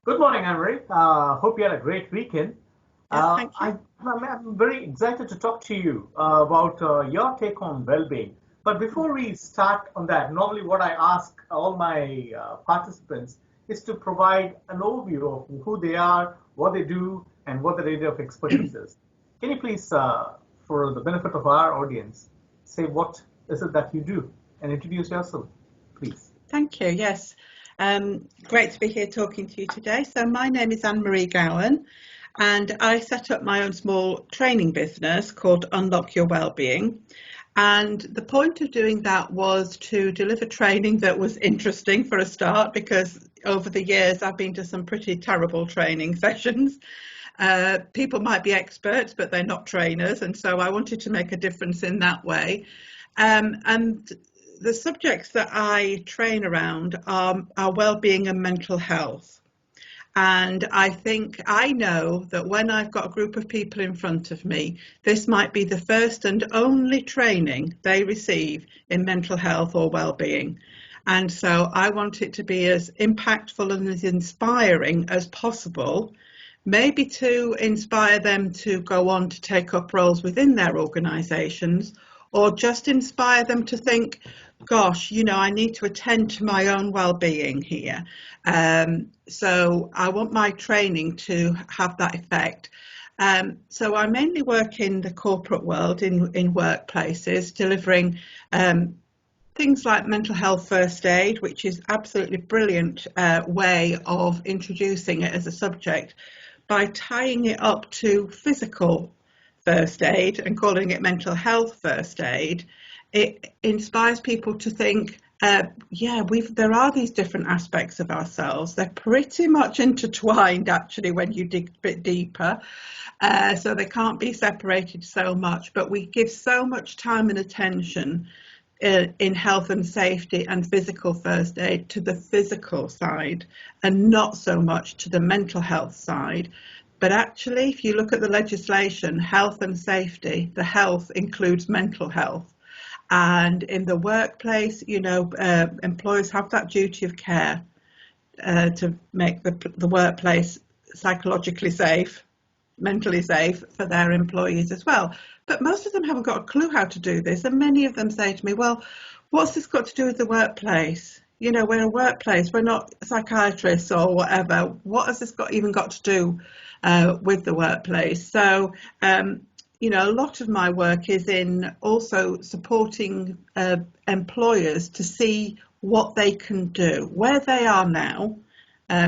Good morning, Anne-Marie. Hope you had a great weekend. Yes, thank you. I'm very excited to talk to you about your take on well-being. But before we start on that, normally what I ask all my participants is to provide an overview of who they are, what they do, and what their area of expertise is. Can you please, for the benefit of our audience, say what is it that you do and introduce yourself, please? Thank you. Yes. Great to be here talking to you today. So my name is Anne-Marie Gawen, and I set up my own small training business called Unlock Your Wellbeing. And the point of doing that was to deliver training that was interesting for a start, because over the years I've been to some pretty terrible training sessions. People might be experts, but they're not trainers. And so I wanted to make a difference in that way. And the subjects that I train around are well-being and mental health. And I know that when I've got a group of people in front of me, this might be the first and only training they receive in mental health or well-being. And so I want it to be as impactful and as inspiring as possible, maybe to inspire them to go on to take up roles within their organisations, or just inspire them to think, gosh, I need to attend to my own well-being here. So I want my training to have that effect. So I mainly work in the corporate world, in workplaces, delivering things like mental health first aid, which is absolutely brilliant way of introducing it as a subject by tying it up to physical first aid and calling it mental health first aid. It inspires people to think, there are these different aspects of ourselves. They're pretty much intertwined, actually, when you dig a bit deeper. So they can't be separated so much, but we give so much time and attention in health and safety and physical first aid to the physical side and not so much to the mental health side. But actually, if you look at the legislation, health and safety, the health includes mental health. And in the workplace, employers have that duty of care to make the workplace psychologically safe, mentally safe for their employees as well. But most of them haven't got a clue how to do this. And many of them say to me, well, what's this got to do with the workplace? We're a workplace, we're not psychiatrists or whatever. What has this even got to do with the workplace? So, a lot of my work is in also supporting employers to see what they can do, where they are now,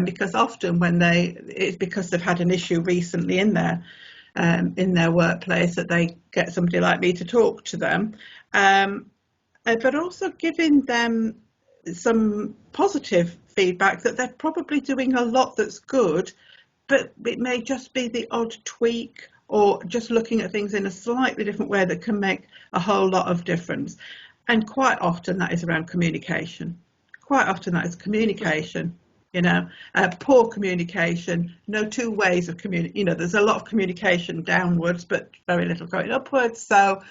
because often it's because they've had an issue recently in their workplace that they get somebody like me to talk to them, but also giving them some positive feedback that they're probably doing a lot that's good, but it may just be the odd tweak or just looking at things in a slightly different way that can make a whole lot of difference. And quite often that is around communication. Poor communication, no two ways of communicating. There's a lot of communication downwards, but very little going upwards. So,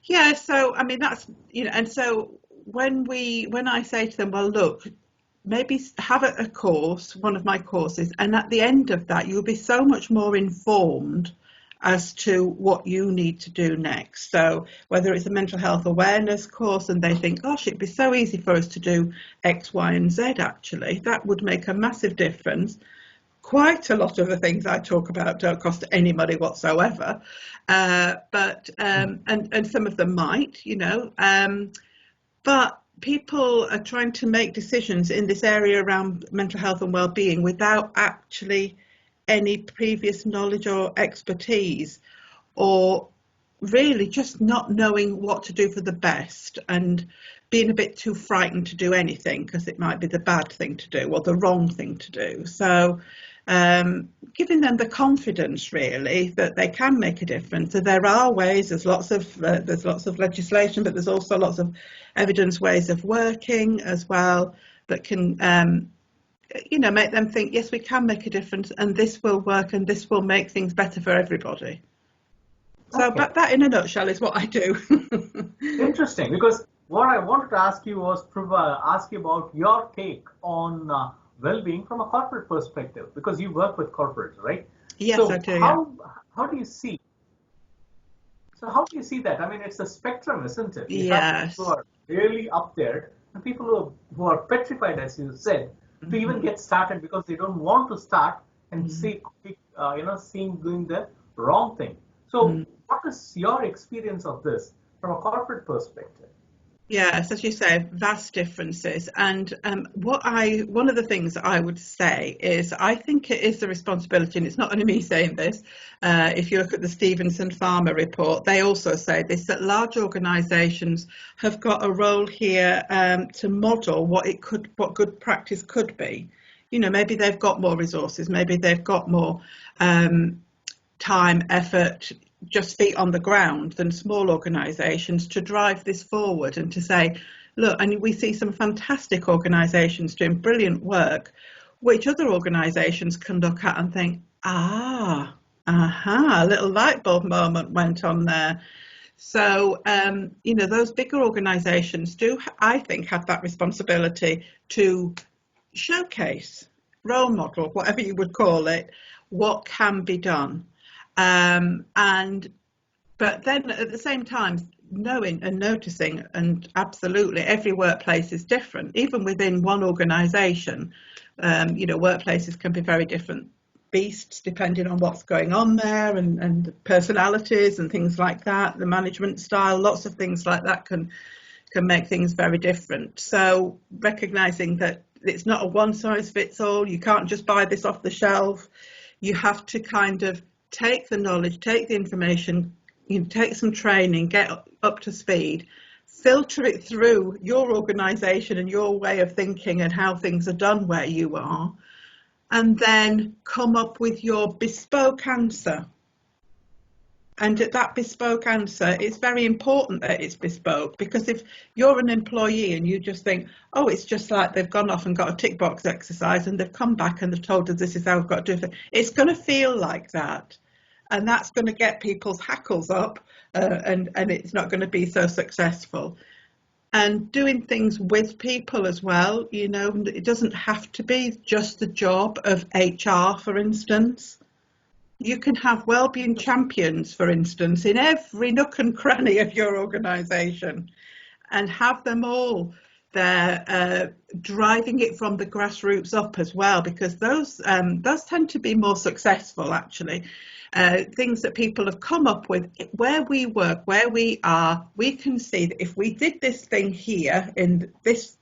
that's, and so when I say to them, well, look, maybe have a course, one of my courses, and at the end of that, you'll be so much more informed as to what you need to do next. So whether it's a mental health awareness course and they think, gosh, it'd be so easy for us to do X, Y, and Z, actually, that would make a massive difference. Quite a lot of the things I talk about don't cost any money whatsoever, but some of them might, but people are trying to make decisions in this area around mental health and well-being without actually any previous knowledge or expertise, or really just not knowing what to do for the best and being a bit too frightened to do anything because it might be the bad thing to do or the wrong thing to do. So giving them the confidence really that they can make a difference. So there are ways, there's lots of legislation, but there's also lots of evidence ways of working as well that can make them think, yes, we can make a difference and this will work and this will make things better for everybody. So but that in a nutshell is what I do. Interesting, because what I wanted to ask you was ask you about your take on well-being from a corporate perspective, because you work with corporates, right? Yes, I So do. Yeah. how do you see? So how do you see that? I mean, it's a spectrum, isn't it? You have people who Yes. are really up there and people who are petrified, as you said, to even Hmm. get started because they don't want to start and Hmm. seeing doing the wrong thing. So what is your experience of this from a corporate perspective? Yes, as you say, vast differences. And one of the things that I would say is I think it is the responsibility, and it's not only me saying this. If you look at the Stevenson Pharma report, they also say this, that large organisations have got a role here to model what good practice could be. You know, maybe they've got more resources, maybe they've got more time, effort, just feet on the ground than small organisations to drive this forward and to say, look, and we see some fantastic organisations doing brilliant work, which other organisations can look at and think, a little light bulb moment went on there. So, those bigger organisations do, I think, have that responsibility to showcase, role model, whatever you would call it, what can be done. And but then at the same time, knowing and noticing, and absolutely every workplace is different, even within one organisation. Workplaces can be very different beasts depending on what's going on there, and personalities and things like that, the management style, lots of things like that can make things very different. So recognising that it's not a one size fits all, you can't just buy this off the shelf. You have to kind of take the knowledge, take the information, take some training, get up to speed, filter it through your organisation and your way of thinking and how things are done where you are, and then come up with your bespoke answer. And that bespoke answer, it's very important that it's bespoke, because if you're an employee and you just think, oh, it's just like they've gone off and got a tick box exercise and they've come back and they've told us this is how we've got to do it, it's going to feel like that. And that's going to get people's hackles up, and it's not going to be so successful. And doing things with people as well, it doesn't have to be just the job of HR, for instance. You can have wellbeing champions, for instance, in every nook and cranny of your organisation, and have them all there, driving it from the grassroots up as well, because those tend to be more successful, actually. Things that people have come up with where we work, where we are, we can see that if we did this thing here in this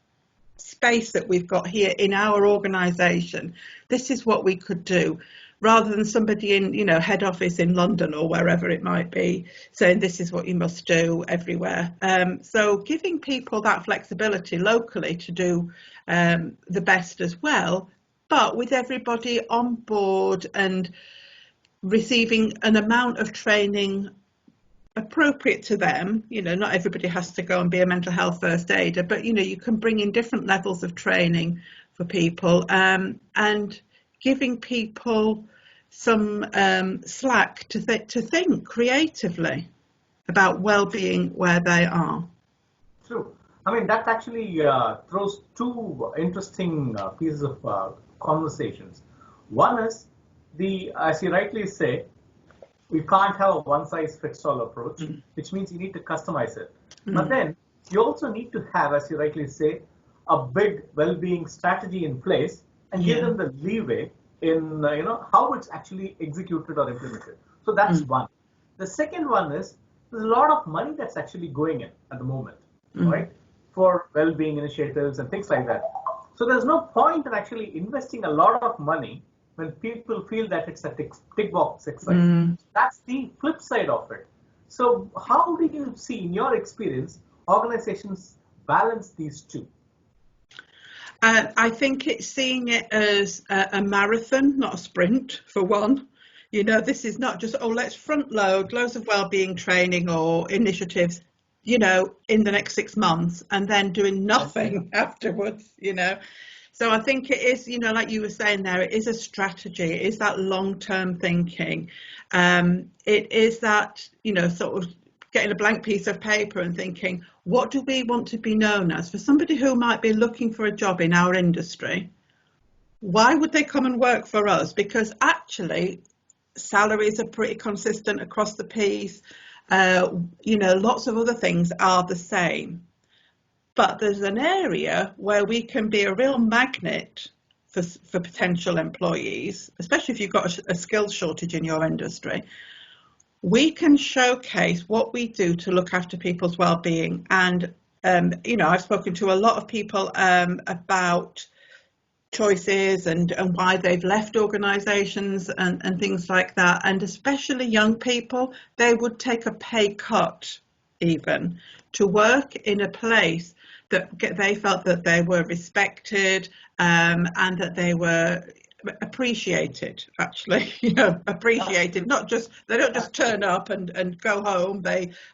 space that we've got here in our organisation, this is what we could do, rather than somebody in, head office in London or wherever it might be saying this is what you must do everywhere. So giving people that flexibility locally to do the best as well, but with everybody on board and receiving an amount of training appropriate to them. Not everybody has to go and be a mental health first aider, but you can bring in different levels of training for people, and giving people some slack to think creatively about well-being where they are. True. I mean, that actually throws two interesting pieces of conversations. One is as you rightly say, we can't have a one-size-fits-all approach, which means you need to customize it. But then you also need to have, as you rightly say, a big well-being strategy in place and give them the leeway in how it's actually executed or implemented. So that's one. The second one is there's a lot of money that's actually going in at the moment, right, for well-being initiatives and things like that. So there's no point in actually investing a lot of money when people feel that it's a tick box exercise. That's the flip side of it. So how do you see, in your experience, organizations balance these two? I think it's seeing it as a marathon, not a sprint, for one. This is not just, let's front load loads of wellbeing training or initiatives, in the next 6 months, and then doing nothing afterwards, So I think it is, like you were saying there, it is a strategy. It is that long-term thinking. It is that, sort of getting a blank piece of paper and thinking, what do we want to be known as? For somebody who might be looking for a job in our industry, why would they come and work for us? Because actually salaries are pretty consistent across the piece. Lots of other things are the same. But there's an area where we can be a real magnet for potential employees, especially if you've got a skills shortage in your industry. We can showcase what we do to look after people's well-being. And, I've spoken to a lot of people about choices and why they've left organisations and things like that. And especially young people, they would take a pay cut even to work in a place that they felt that they were respected and that they were appreciated, actually, appreciated. They don't just turn up and go home.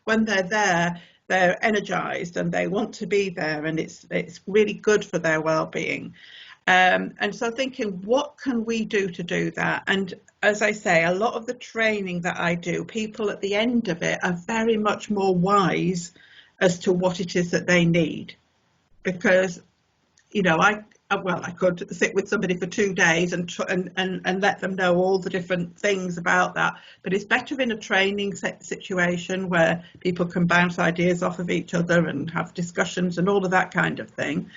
When they're there, they're energized and they want to be there, and it's really good for their well-being. And so thinking, what can we do to do that? And as I say, a lot of the training that I do, people at the end of it are very much more wise as to what it is that they need. Because, I could sit with somebody for 2 days and let them know all the different things about that. But it's better in a training situation where people can bounce ideas off of each other and have discussions and all of that kind of thing.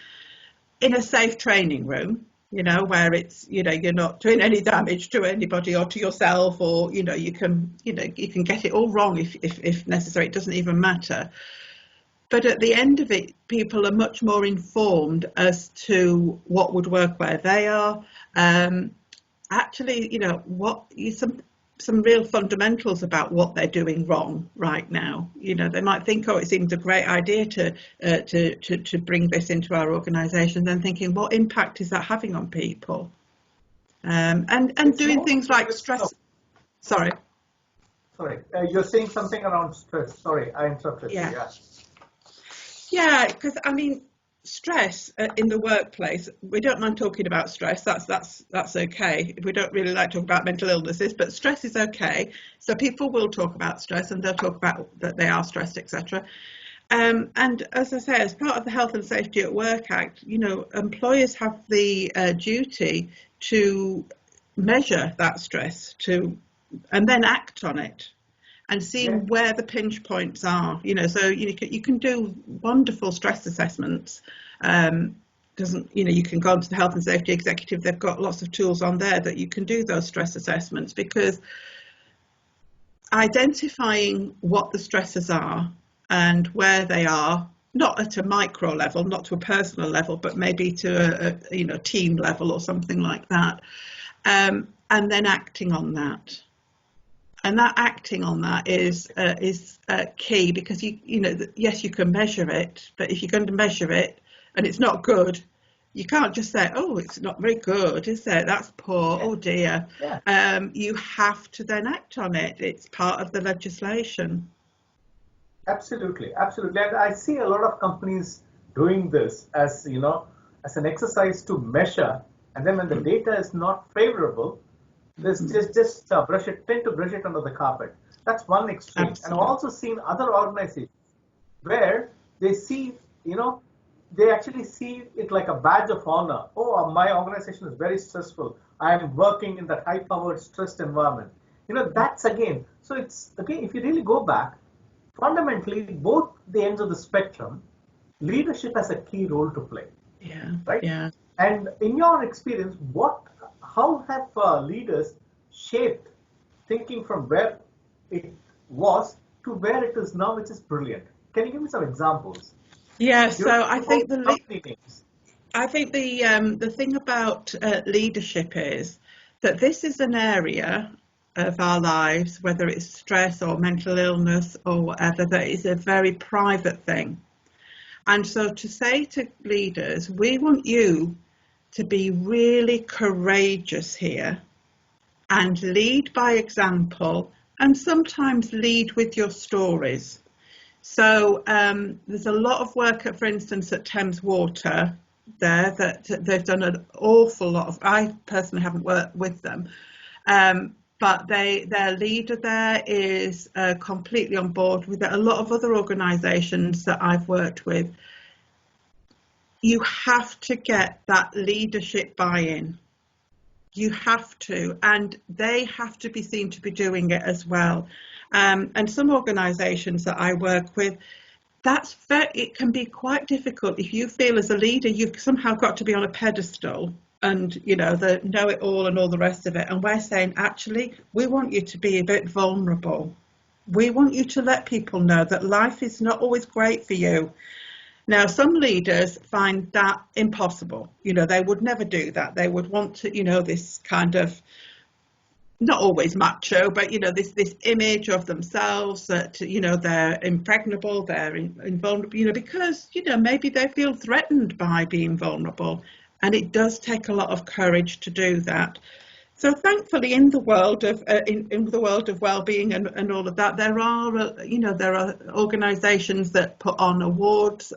In a safe training room, where it's, you're not doing any damage to anybody or to yourself, or, you can get it all wrong if necessary. It doesn't even matter. But at the end of it, people are much more informed as to what would work where they are. Actually, some real fundamentals about what they're doing wrong right now. They might think, oh, it seems a great idea to bring this into our organisation. Then thinking, what impact is that having on people? And doing things like stress. Sorry, you're saying something around stress. Sorry, I interrupted you. Yeah. Yeah, because stress in the workplace, we don't mind talking about stress. That's okay. We don't really like talking about mental illnesses, but stress is okay. So people will talk about stress, and they'll talk about that they are stressed, etc. And as I say, as part of the Health and Safety at Work Act, employers have the duty to measure that stress and then act on it. And seeing where the pinch points are, so you can do wonderful stress assessments. You can go onto the Health and Safety Executive. They've got lots of tools on there that you can do those stress assessments, because identifying what the stresses are and where they are, not at a micro level, not to a personal level, but maybe to a team level or something like that, and then acting on that. And that acting on that is key, because yes, you can measure it, but if you're going to measure it and it's not good, you can't just say, oh, it's not very good, is it? That's poor. Oh dear. Yeah. You have to then act on it. It's part of the legislation. Absolutely, absolutely. And I see a lot of companies doing this as an exercise to measure, and then when the data is not favorable, just tend to brush it under the carpet. That's one extreme. Absolutely. And I've also seen other organizations where they see, they actually see it like a badge of honor. Oh, my organization is very stressful. I am working in that high-powered, stressed environment. That's again. So it's again, if you really go back, fundamentally, both the ends of the spectrum, leadership has a key role to play. Yeah. Right. Yeah. And in your experience, how have leaders shaped thinking from where it was to where it is now, which is brilliant? Can you give me some examples? Yeah, so I think the thing about leadership is that this is an area of our lives, whether it's stress or mental illness or whatever, that is a very private thing. And so to say to leaders, we want you to be really courageous here and lead by example, and sometimes lead with your stories. So there's a lot of work, for instance, at Thames Water there, that they've done an awful lot of. I personally haven't worked with them, but their leader there is completely on board with it. A lot of other organisations that I've worked with, you have to get that leadership buy-in. You have to, and they have to be seen to be doing it as well. And some organisations that I work with, it can be quite difficult if you feel as a leader you've somehow got to be on a pedestal and the know it all and all the rest of it. And we're saying, actually, we want you to be a bit vulnerable. We want you to let people know that life is not always great for you. Now, some leaders find that impossible. They would never do that. They would want to, this kind of, not always macho, but this image of themselves that they're impregnable, they're invulnerable, because maybe they feel threatened by being vulnerable, and it does take a lot of courage to do that. So thankfully, in the world of in the world of well-being and all of that, there are organisations that put on awards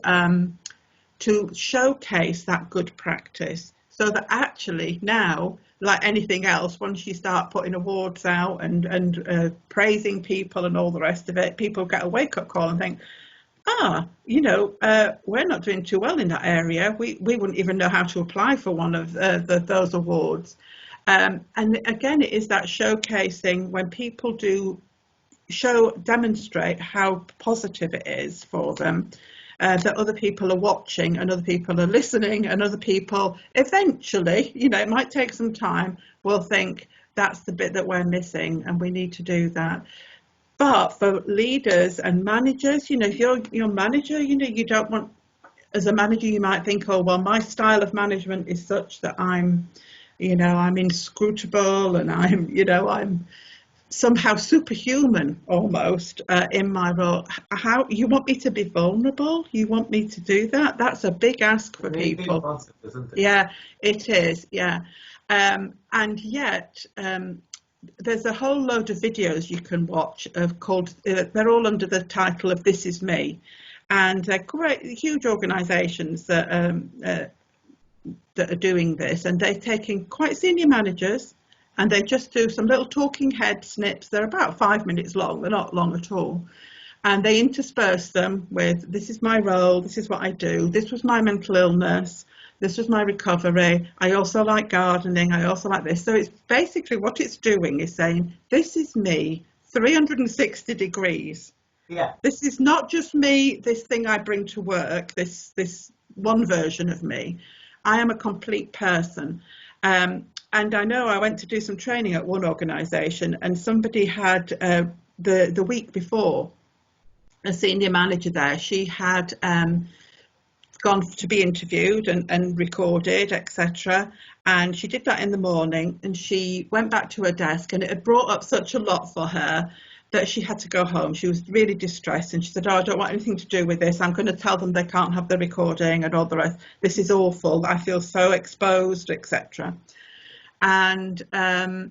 to showcase that good practice, so that actually now, like anything else, once you start putting awards out and praising people and all the rest of it, people get a wake-up call and think, we're not doing too well in that area. We wouldn't even know how to apply for one of those awards. And again, it is that showcasing when people do demonstrate how positive it is for them, that other people are watching and other people are listening, and other people eventually, it might take some time, will think that's the bit that we're missing and we need to do that. But for leaders and managers, if you're your manager, you don't want, as a manager, you might think, oh, well, my style of management is such that I'm inscrutable and I'm somehow superhuman almost in my role. How you want me to be vulnerable? You want me to do that? That's a big ask for people. Concept, isn't it? Yeah, it is. Yeah, and yet there's a whole load of videos you can watch they're all under the title of "This Is Me," and they're great, huge organisations that are doing this, and they're taking quite senior managers and they just do some little talking head snips. They're about 5 minutes long, they're not long at all, and they intersperse them with, this is my role, this is what I do, this was my mental illness, this was my recovery, I also like gardening, I also like this. So it's basically, what it's doing is saying, this is me 360 degrees. Yeah. This is not just me, this thing I bring to work, this one version of me. I am a complete person. And I know I went to do some training at one organisation, and somebody had the week before, a senior manager there, she had gone to be interviewed and recorded, etc. And she did that in the morning, and she went back to her desk, and it had brought up such a lot for her that she had to go home. She was really distressed, and she said, oh, I don't want anything to do with this. I'm going to tell them they can't have the recording and all the rest. This is awful. I feel so exposed, etc. And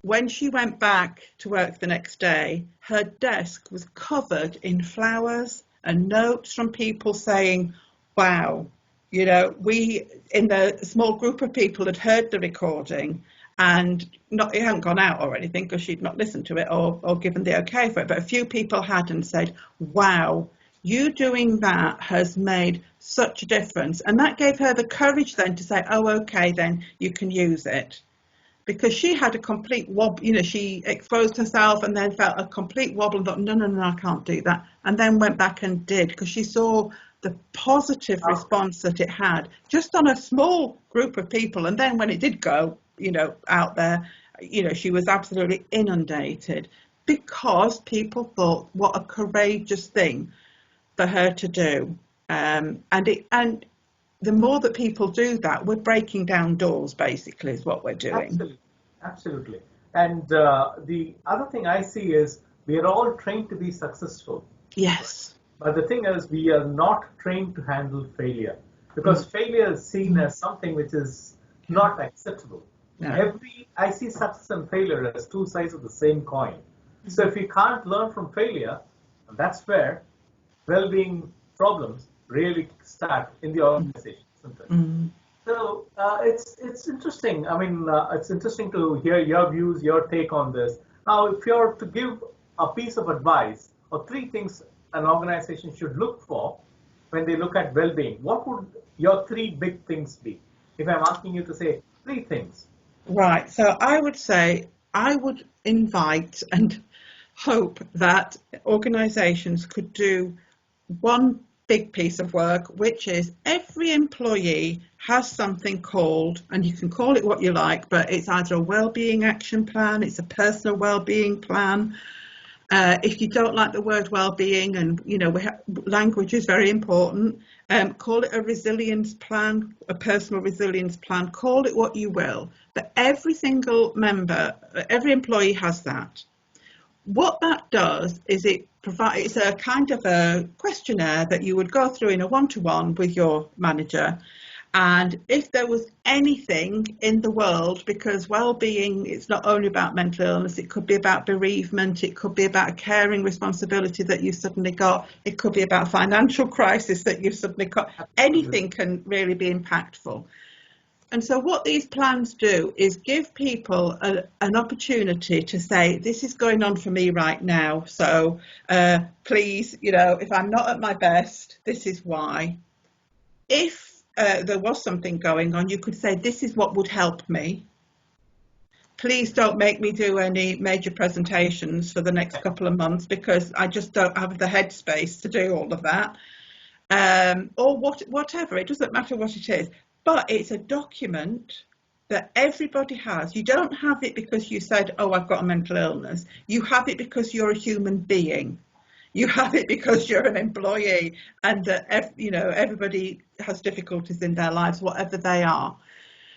when she went back to work the next day, her desk was covered in flowers and notes from people saying, wow, we in the small group of people had heard the recording, and it hadn't gone out or anything because she'd not listened to it or given the okay for it, but a few people had and said, wow, you doing that has made such a difference. And that gave her the courage then to say, oh, okay, then you can use it. Because she had a complete wobble, she exposed herself and then felt a complete wobble and thought, no, I can't do that. And then went back and did, because she saw the positive response that it had just on a small group of people. And then when it did go, out there, she was absolutely inundated, because people thought, what a courageous thing for her to do. And the more that people do that, we're breaking down doors, basically, is what we're doing. Absolutely. And the other thing I see is we are all trained to be successful. Yes. But the thing is, we are not trained to handle failure, because failure is seen as something which is not acceptable. No. I see success and failure as two sides of the same coin. So if you can't learn from failure, that's where well-being problems really start in the organization, isn't it? Mm-hmm. So it's interesting. I mean, it's interesting to hear your views, your take on this. Now, if you're to give a piece of advice or three things an organization should look for when they look at well-being, what would your three big things be? If I'm asking you to say three things. Right. So I would say I would invite and hope that organisations could do one big piece of work, which is every employee has something called, and you can call it what you like, but it's either a wellbeing action plan, it's a personal wellbeing plan. If you don't like the word well-being, and language is very important, call it a resilience plan, a personal resilience plan, call it what you will. But every single member, every employee has that. What that does is it's a kind of a questionnaire that you would go through in a one-to-one with your manager. And if there was anything in the world, because well-being, it's not only about mental illness, it could be about bereavement, it could be about a caring responsibility that you've suddenly got, it could be about financial crisis that you've suddenly got. Anything can really be impactful. And so what these plans do is give people an opportunity to say, this is going on for me right now. So please, if I'm not at my best, this is why. If there was something going on, you could say, this is what would help me. Please don't make me do any major presentations for the next couple of months because I just don't have the headspace to do all of that. Or whatever, it doesn't matter what it is. But it's a document that everybody has. You don't have it because you said, oh, I've got a mental illness. You have it because you're a human being. You have it because you're an employee, and that everybody has difficulties in their lives, whatever they are.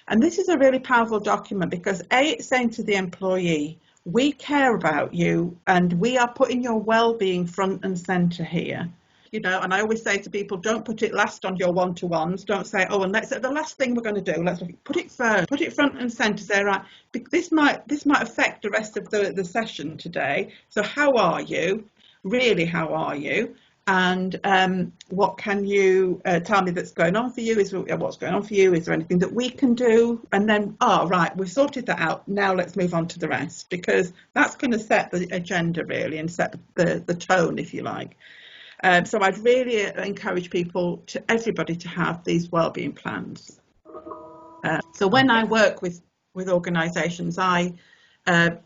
And this is a really powerful document because it's saying to the employee, we care about you and we are putting your well-being front and centre here. And I always say to people, don't put it last on your one-to-ones. Don't say, oh, and let's the last thing we're going to do. Let's put it first. Put it front and centre. Say, right, this might affect the rest of the session today. So how are you? Really, how are you? And what can you tell me that's going on for you? What's going on for you? Is there anything that we can do? And then, right, we've sorted that out. Now let's move on to the rest, because that's going to set the agenda really and set the tone, if you like. So I'd really encourage everybody to have these wellbeing plans. So when I work with organisations, I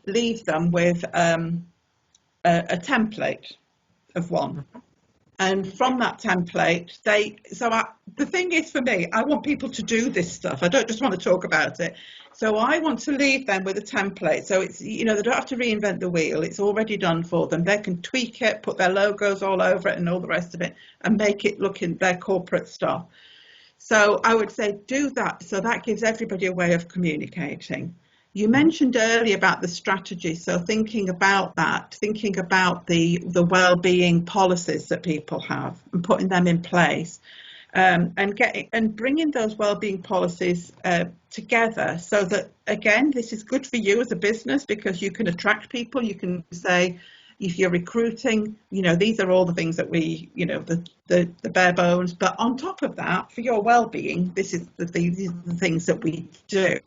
leave them with a template of one. And from that template, the thing is for me, I want people to do this stuff. I don't just want to talk about it. So I want to leave them with a template. So it's, they don't have to reinvent the wheel. It's already done for them. They can tweak it, put their logos all over it and all the rest of it, and make it look in their corporate stuff. So I would say do that. So that gives everybody a way of communicating. You mentioned earlier about the strategy, so thinking about that, thinking about the well-being policies that people have and putting them in place, and bringing those well-being policies together so that, again, this is good for you as a business because you can attract people. You can say, if you're recruiting, these are all the things that we, the bare bones. But on top of that, for your well-being, these are the things that we do.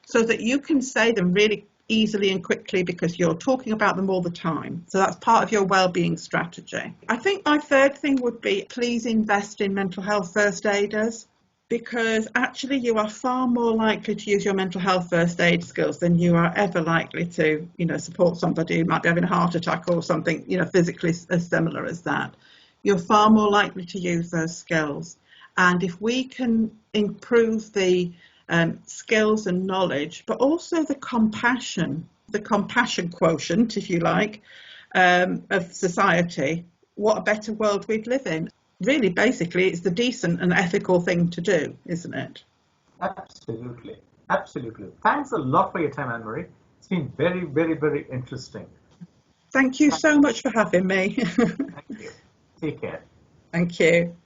So that you can say them really easily and quickly because you're talking about them all the time. So that's part of your wellbeing strategy. I think my third thing would be, please invest in mental health first aiders, because actually you are far more likely to use your mental health first aid skills than you are ever likely to, support somebody who might be having a heart attack or something, physically as similar as that. You're far more likely to use those skills. And if we can improve the skills and knowledge, but also the compassion quotient, if you like, of society, what a better world we'd live in. Really, basically, it's the decent and ethical thing to do, isn't it? Absolutely. Absolutely. Thanks a lot for your time, Anne-Marie. It's been very, very, very interesting. Thank you so much for having me. Thank you. Take care. Thank you.